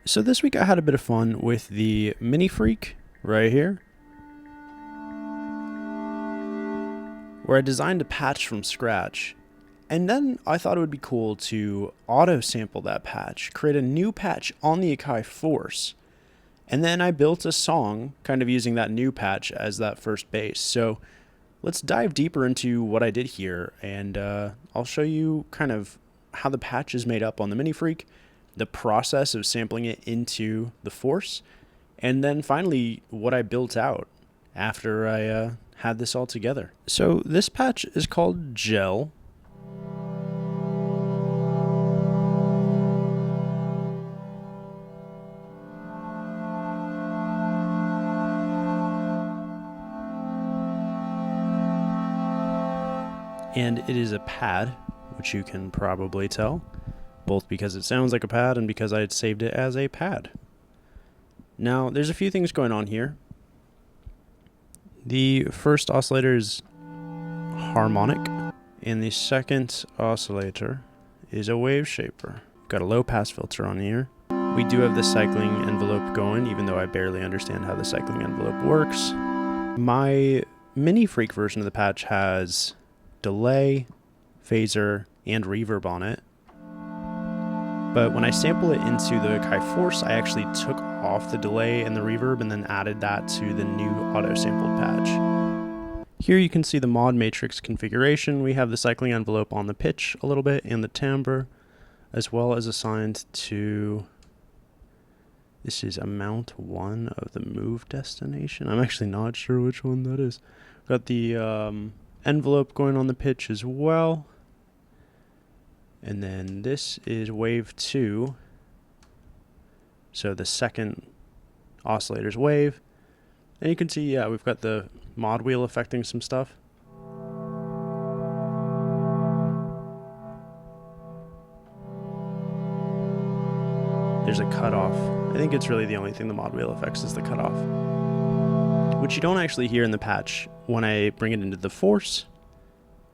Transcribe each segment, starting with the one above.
So this week I had a bit of fun with the MiniFreak right here, where I designed a patch from scratch. And then I thought it would be cool to auto-sample that patch, create a new patch on the Akai Force. And then I built a song kind of using that new patch as that first base. So let's dive deeper into what I did here, and I'll show you kind of how the patch is made up on the MiniFreak, the process of sampling it into the Force, and then finally what I built out after I had this all together. So this patch is called Gel. And it is a pad, which you can probably tell, both because it sounds like a pad and because I had saved it as a pad. Now, there's a few things going on here. The first oscillator is harmonic, and the second oscillator is a wave shaper. Got a low pass filter on here. We do have the cycling envelope going, even though I barely understand how the cycling envelope works. My MiniFreak version of the patch has delay, phaser, and reverb on it. But when I sample it into the Akai Force, I actually took off the delay and the reverb and then added that to the new auto-sampled patch. Here you can see the mod matrix configuration. We have the cycling envelope on the pitch a little bit and the timbre, as well as assigned to, this is amount 1 of the move destination. I'm actually not sure which one that is. Got the envelope going on the pitch as well. And then this is wave 2. So the second oscillator's wave. And you can see, yeah, we've got the mod wheel affecting some stuff. There's a cutoff. I think it's really the only thing the mod wheel affects is the cutoff, which you don't actually hear in the patch when I bring it into the Force,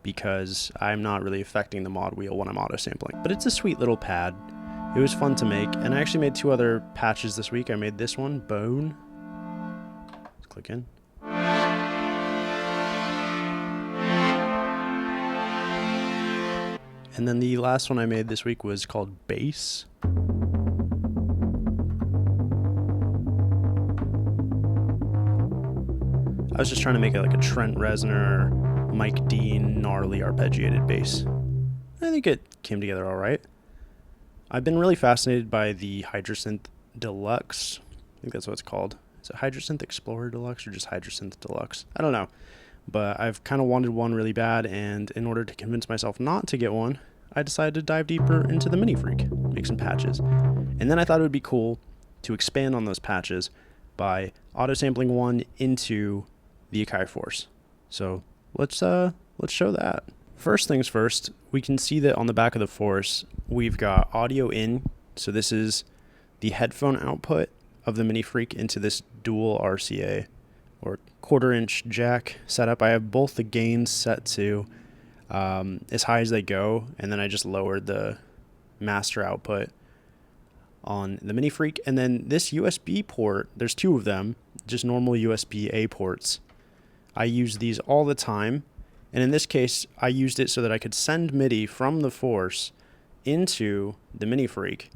because I'm not really affecting the mod wheel when I'm auto-sampling. But it's a sweet little pad. It was fun to make, and I actually made 2 other patches this week. I made this one, Bone. Let's click in. And then the last one I made this week was called Bass. I was just trying to make it like a Trent Reznor, Mike Dean, gnarly arpeggiated bass. I think it came together all right. I've been really fascinated by the Hydrasynth Deluxe. I think that's what it's called. Is it Hydrasynth Explorer Deluxe or just Hydrasynth Deluxe? I don't know. But I've kind of wanted one really bad, and in order to convince myself not to get one, I decided to dive deeper into the MiniFreak, make some patches. And then I thought it would be cool to expand on those patches by auto-sampling one into the Akai Force. So let's show that. First things first, we can see that on the back of the Force, we've got audio in. So this is the headphone output of the MiniFreak into this dual RCA or 1/4-inch jack setup. I have both the gains set to as high as they go, and then I just lowered the master output on the MiniFreak. And then this USB port, there's 2 of them, just normal USB-A ports. I use these all the time, and in this case, I used it so that I could send MIDI from the Force into the MiniFreak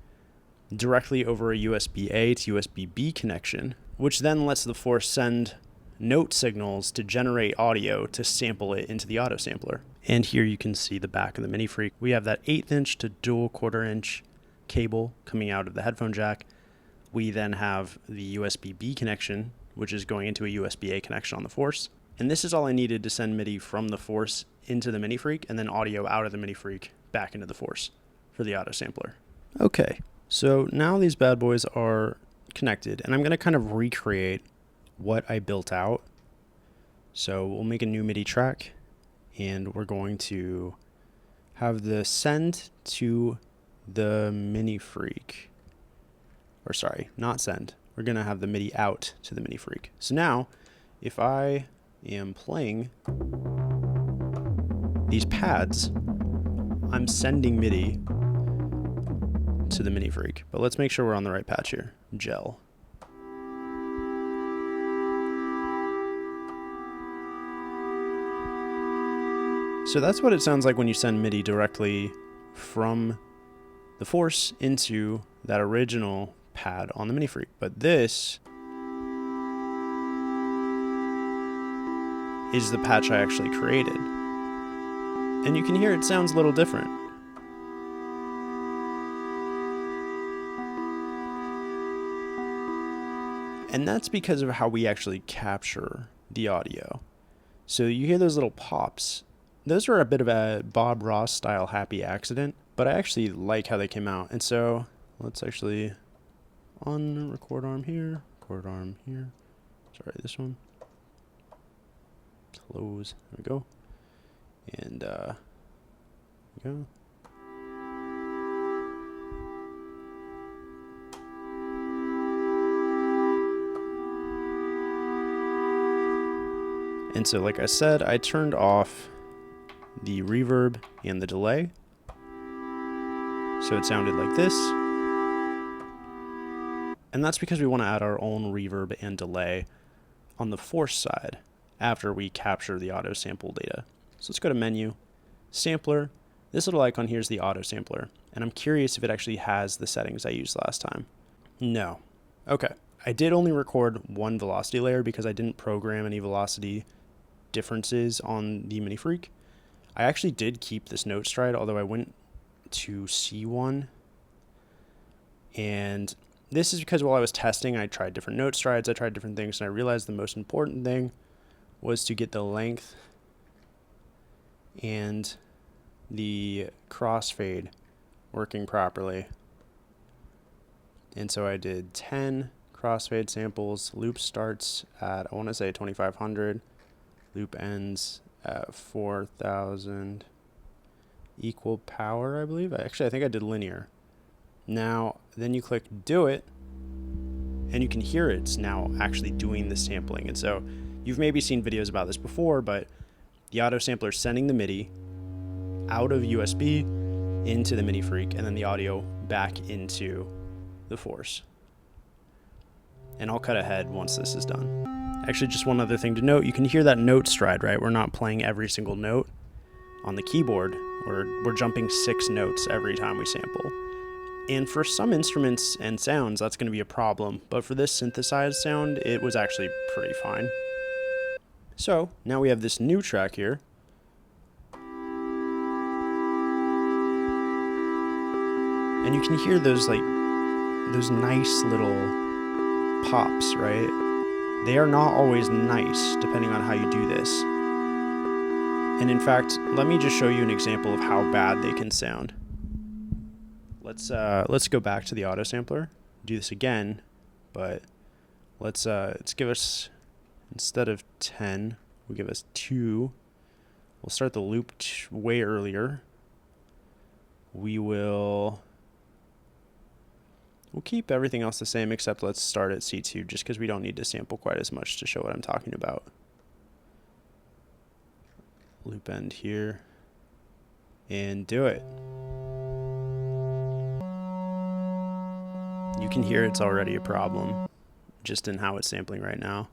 directly over a USB-A to USB-B connection, which then lets the Force send note signals to generate audio to sample it into the auto sampler. And here you can see the back of the MiniFreak. We have that 1/8-inch to dual 1/4-inch cable coming out of the headphone jack. We then have the USB-B connection, which is going into a USB-A connection on the Force. And this is all I needed to send MIDI from the Force into the MiniFreak, and then audio out of the MiniFreak back into the Force for the auto sampler. Okay, so now these bad boys are connected, and I'm going to kind of recreate what I built out. So we'll make a new MIDI track, and we're going to have the send to the MiniFreak. Or sorry, not send. We're going to have the MIDI out to the MiniFreak. So now, if I am playing these pads, I'm sending MIDI to the MiniFreak. But let's make sure we're on the right patch here. Gel. So that's what it sounds like when you send MIDI directly from the Force into that original pad on the MiniFreak. But this is the patch I actually created. And you can hear it sounds a little different. And that's because of how we actually capture the audio. So you hear those little pops. Those are a bit of a Bob Ross style happy accident, but I actually like how they came out. And so let's actually on record arm here, sorry, this one, close, there we go, and go. And so like I said, I turned off the reverb and the delay, so it sounded like this. And that's because we want to add our own reverb and delay on the Force side after we capture the auto sample data. So let's go to menu, sampler. This little icon here is the auto sampler, and I'm curious if it actually has the settings I used last time. No. Okay. I did only record one velocity layer because I didn't program any velocity differences on the MiniFreak. I actually did keep this note stride, although I went to C1. And this is because while I was testing, I tried different note strides, I tried different things, and I realized the most important thing was to get the length and the crossfade working properly. And so I did 10 crossfade samples. Loop starts at, I want to say 2500. Loop ends at 4000. Equal power, I believe. Actually, I think I did linear. Now, then you click do it, and you can hear it's now actually doing the sampling. And so you've maybe seen videos about this before, but the auto sampler is sending the MIDI out of USB into the MiniFreak, and then the audio back into the Force. And I'll cut ahead once this is done. Actually, just one other thing to note, you can hear that note stride, right? We're not playing every single note on the keyboard. We're jumping 6 notes every time we sample. And for some instruments and sounds, that's going to be a problem. But for this synthesized sound, it was actually pretty fine. So now we have this new track here. And you can hear those nice little pops, right? They are not always nice, depending on how you do this. And in fact, let me just show you an example of how bad they can sound. Let's go back to the auto sampler, do this again, but let's give us, instead of 10, we'll give us 2. We'll start the loop way earlier. We'll keep everything else the same, except let's start at C2, just because we don't need to sample quite as much to show what I'm talking about. Loop end here, and do it. You can hear it's already a problem, just in how it's sampling right now.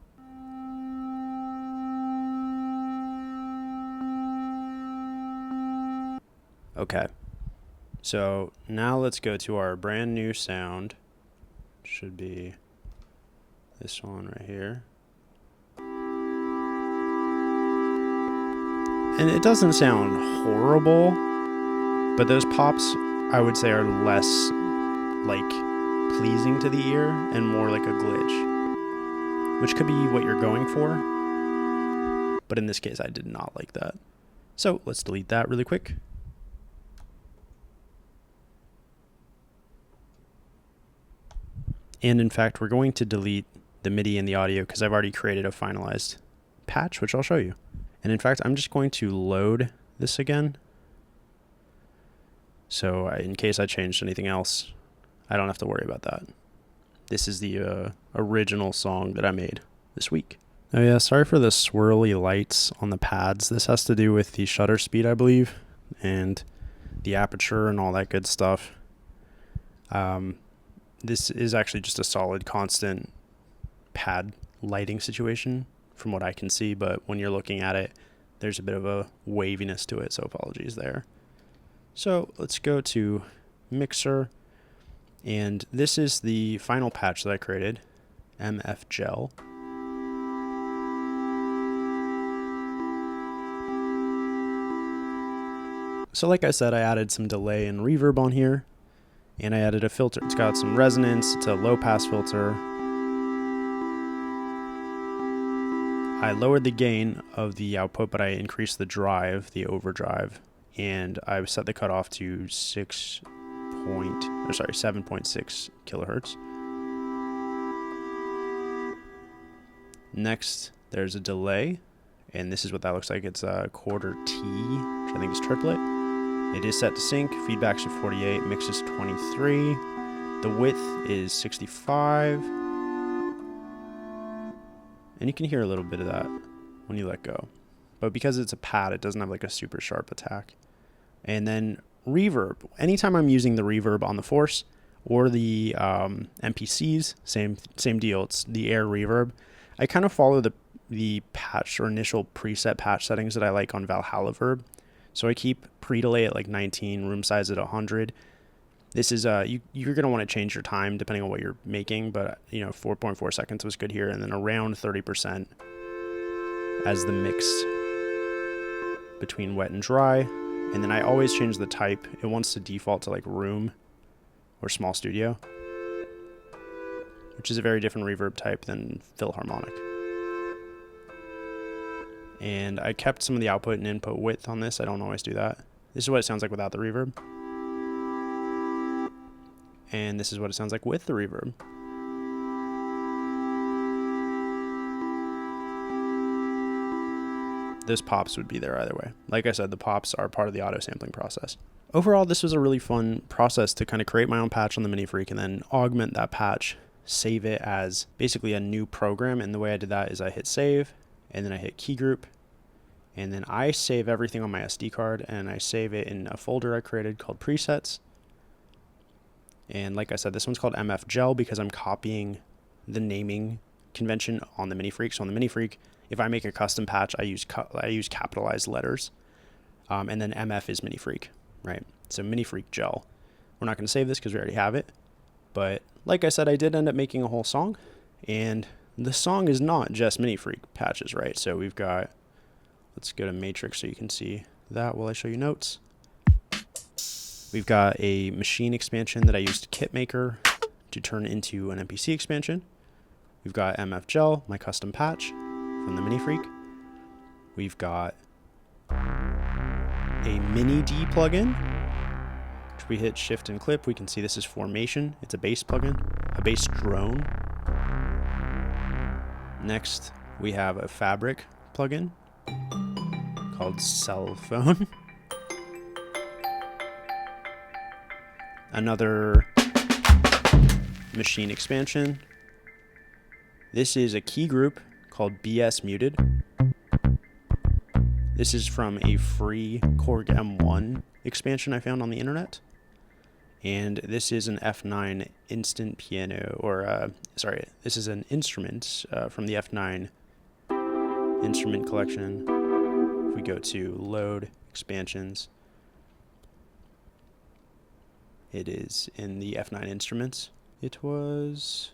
Okay. So now let's go to our brand new sound. Should be this one right here. And it doesn't sound horrible, but those pops, I would say, are less like pleasing to the ear and more like a glitch, which could be what you're going for. But in this case, I did not like that. So let's delete that really quick. And in fact, we're going to delete the MIDI and the audio because I've already created a finalized patch, which I'll show you. And in fact, I'm just going to load this again. So in case I changed anything else, I don't have to worry about that. This is the original song that I made this week. Oh yeah, sorry for the swirly lights on the pads. This has to do with the shutter speed, I believe, and the aperture and all that good stuff. This is actually just a solid constant pad lighting situation from what I can see, but when you're looking at it, there's a bit of a waviness to it, so apologies there. So let's go to Mixer, and this is the final patch that I created, MF Gel. So like I said, I added some delay and reverb on here, and I added a filter. It's got some resonance, it's a low pass filter. I lowered the gain of the output, but I increased the drive, the overdrive, and I set the cutoff to 7.6 kilohertz. Next, there's a delay, and this is what that looks like. It's a quarter T, which I think is triplet. It is set to sync. Feedback's at 48, mix is 23. The width is 65. And you can hear a little bit of that when you let go. But because it's a pad, it doesn't have like a super sharp attack. And then reverb. Anytime I'm using the reverb on the Force or the MPCs, same deal. It's the air reverb. I kind of follow the patch or initial preset patch settings that I like on Valhalla Verb. So I keep pre-delay at like 19, room size at 100. This is you're gonna want to change your time depending on what you're making, but 4.4 seconds was good here, and then around 30% as the mix between wet and dry. And then I always change the type. It wants to default to like room or small studio, which is a very different reverb type than Philharmonic. And I kept some of the output and input width on this. I don't always do that. This is what it sounds like without the reverb. And this is what it sounds like with the reverb. Those pops would be there either way. Like I said, the pops are part of the auto sampling process. Overall, this was a really fun process to kind of create my own patch on the MiniFreak and then augment that patch, save it as basically a new program. And the way I did that is I hit save, and then I hit key group, and then I save everything on my SD card, and I save it in a folder I created called presets. And like I said, this one's called MF Gel because I'm copying the naming convention on the MiniFreak. So on the MiniFreak, if I make a custom patch, I use capitalized letters, and then MF is MiniFreak, right? So MiniFreak Gel. We're not going to save this because we already have it, but like I said, I did end up making a whole song, and the song is not just MiniFreak patches, right? So we've got, let's go to Matrix so you can see that while I show you notes. We've got a machine expansion that I used KitMaker to turn into an MPC expansion. We've got MF Gel, my custom patch from the MiniFreak. We've got a Mini D plugin, which we hit shift and clip. We can see this is Formation. It's a bass plugin, a bass drone. Next, we have a Fabric plugin called Cell Phone. Another machine expansion. This is a key group called BS Muted. This is from a free Korg M1 expansion I found on the internet. And this is an F9 instant piano, or this is an instrument from the F9 instrument collection. If we go to load expansions, it is in the F9 instruments. It was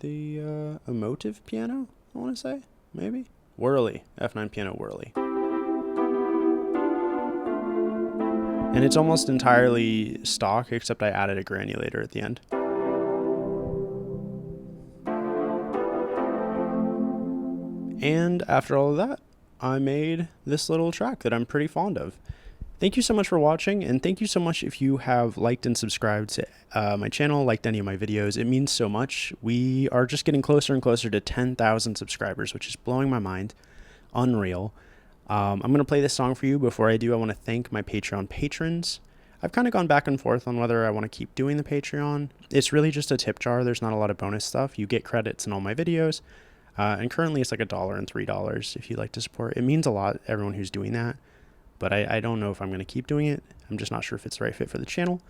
the emotive piano, I want to say, maybe? Whirly, F9 piano Whirly. And it's almost entirely stock, except I added a granulator at the end. And after all of that, I made this little track that I'm pretty fond of. Thank you so much for watching, and thank you so much if you have liked and subscribed to my channel, liked any of my videos. It means so much. We are just getting closer and closer to 10,000 subscribers, which is blowing my mind. Unreal. I'm going to play this song for you. Before I do, I want to thank my Patreon patrons. I've kind of gone back and forth on whether I want to keep doing the Patreon. It's really just a tip jar. There's not a lot of bonus stuff. You get credits in all my videos. And currently it's like $1 and $3 if you'd like to support. It means a lot, everyone who's doing that. But I don't know if I'm going to keep doing it. I'm just not sure if it's the right fit for the channel.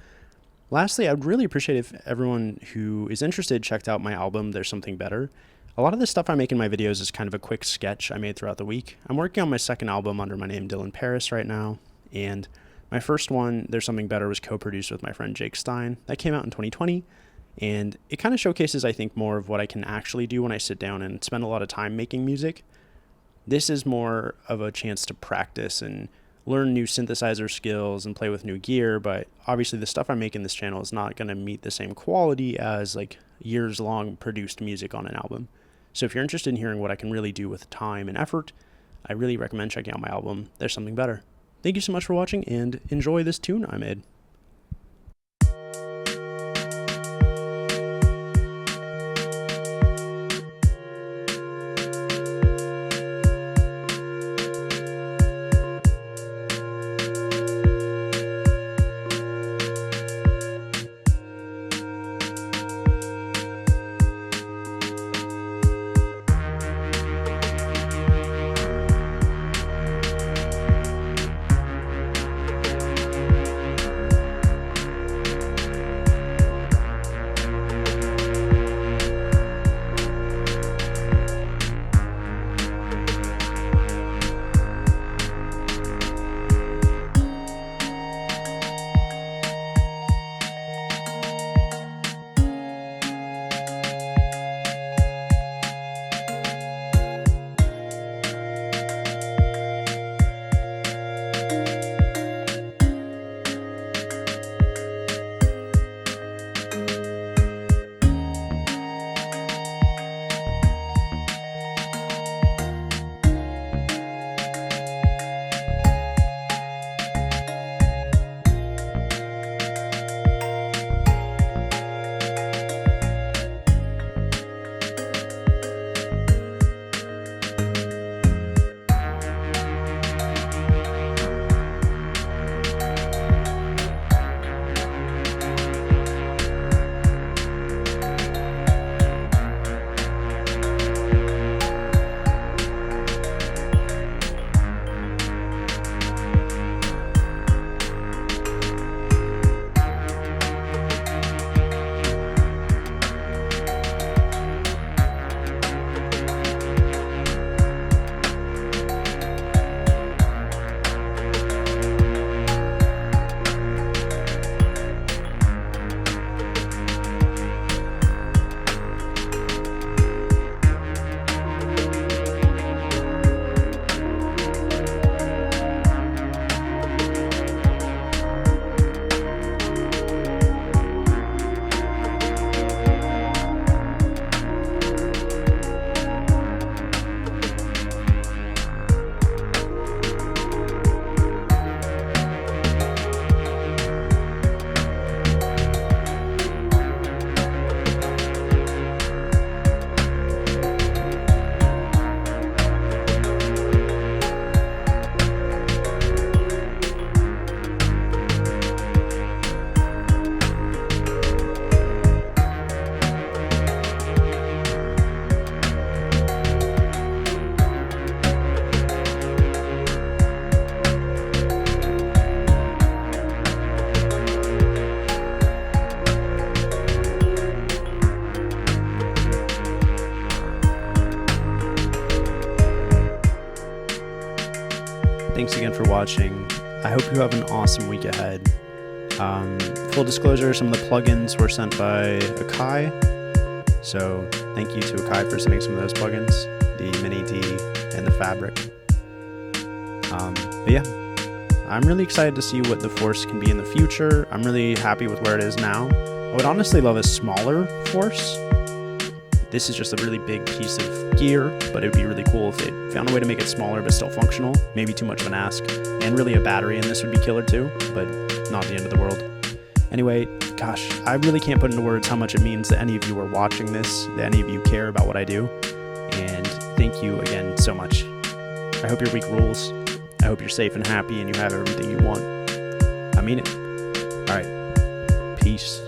Lastly, I'd really appreciate if everyone who is interested checked out my album, There's Something Better. A lot of the stuff I make in my videos is kind of a quick sketch I made throughout the week. I'm working on my second album under my name Dylan Paris right now, and my first one, There's Something Better, was co-produced with my friend Jake Stein. That came out in 2020, and it kind of showcases, I think, more of what I can actually do when I sit down and spend a lot of time making music. This is more of a chance to practice and learn new synthesizer skills and play with new gear, but obviously the stuff I make in this channel is not going to meet the same quality as like years long produced music on an album. So if you're interested in hearing what I can really do with time and effort, I really recommend checking out my album, There's Something Better. Thank you so much for watching, and enjoy this tune I made. Thanks again for watching. I hope you have an awesome week ahead. Full disclosure, some of the plugins were sent by Akai. So thank you to Akai for sending some of those plugins, the Mini D and the Fabric. But yeah, I'm really excited to see what the Force can be in the future. I'm really happy with where it is now. I would honestly love a smaller Force. This is just a really big piece of gear, but it would be really cool if they found a way to make it smaller but still functional. Maybe too much of an ask. And really a battery in this would be killer too, but not the end of the world. Anyway, gosh, I really can't put into words how much it means that any of you are watching this, that any of you care about what I do. And thank you again so much. I hope your week rules. I hope you're safe and happy and you have everything you want. I mean it. All right. Peace.